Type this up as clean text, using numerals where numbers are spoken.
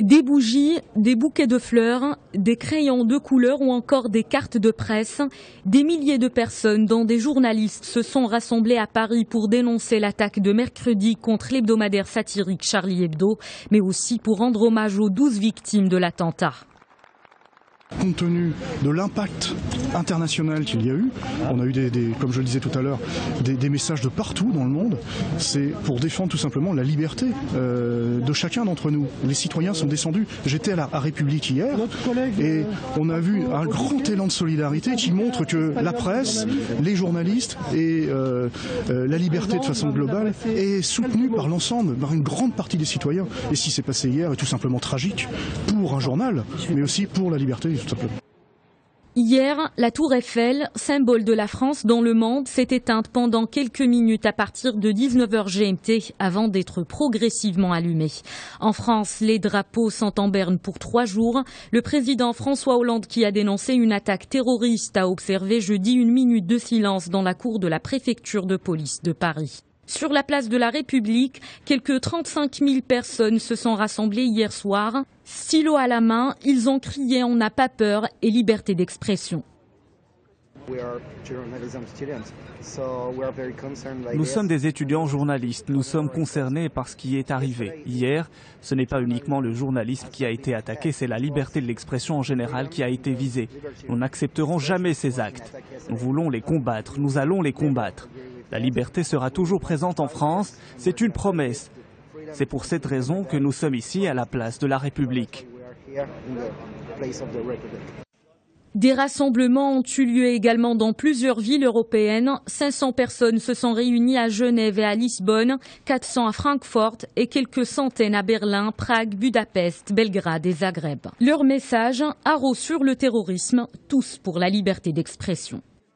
Des bougies, des bouquets de fleurs, des crayons de couleur ou encore des cartes de presse. Des milliers de personnes, dont des journalistes, se sont rassemblés à Paris pour dénoncer l'attaque de mercredi contre l'hebdomadaire satirique Charlie Hebdo, mais aussi pour rendre hommage aux 12 victimes de l'attentat. Compte tenu de l'impact international qu'il y a eu, on a eu comme je le disais tout à l'heure, des messages de partout dans le monde. C'est pour défendre tout simplement la liberté de chacun d'entre nous. Les citoyens sont descendus. J'étais à la République hier et on a vu un grand élan de solidarité qui montre que la presse, les journalistes et la liberté de façon globale est soutenue par l'ensemble, par une grande partie des citoyens. Et ce qui s'est passé hier est tout simplement tragique pour un journal, mais aussi pour la liberté. Hier, la tour Eiffel, symbole de la France dans le monde, s'est éteinte pendant quelques minutes à partir de 19h GMT avant d'être progressivement allumée. En France, les drapeaux sont en berne pour 3 jours. Le président François Hollande, qui a dénoncé une attaque terroriste, a observé jeudi une minute de silence dans la cour de la préfecture de police de Paris. Sur la place de la République, quelques 35 000 personnes se sont rassemblées hier soir. Stylo à la main, ils ont crié « On n'a pas peur » et liberté d'expression. Nous sommes des étudiants journalistes, nous sommes concernés par ce qui est arrivé. Hier, ce n'est pas uniquement le journalisme qui a été attaqué, c'est la liberté de l'expression en général qui a été visée. Nous n'accepterons jamais ces actes. Nous voulons les combattre, nous allons les combattre. La liberté sera toujours présente en France, c'est une promesse. C'est pour cette raison que nous sommes ici à la place de la République. Des rassemblements ont eu lieu également dans plusieurs villes européennes. 500 personnes se sont réunies à Genève et à Lisbonne, 400 à Francfort et quelques centaines à Berlin, Prague, Budapest, Belgrade et Zagreb. Leur message, haro sur le terrorisme, tous pour la liberté d'expression.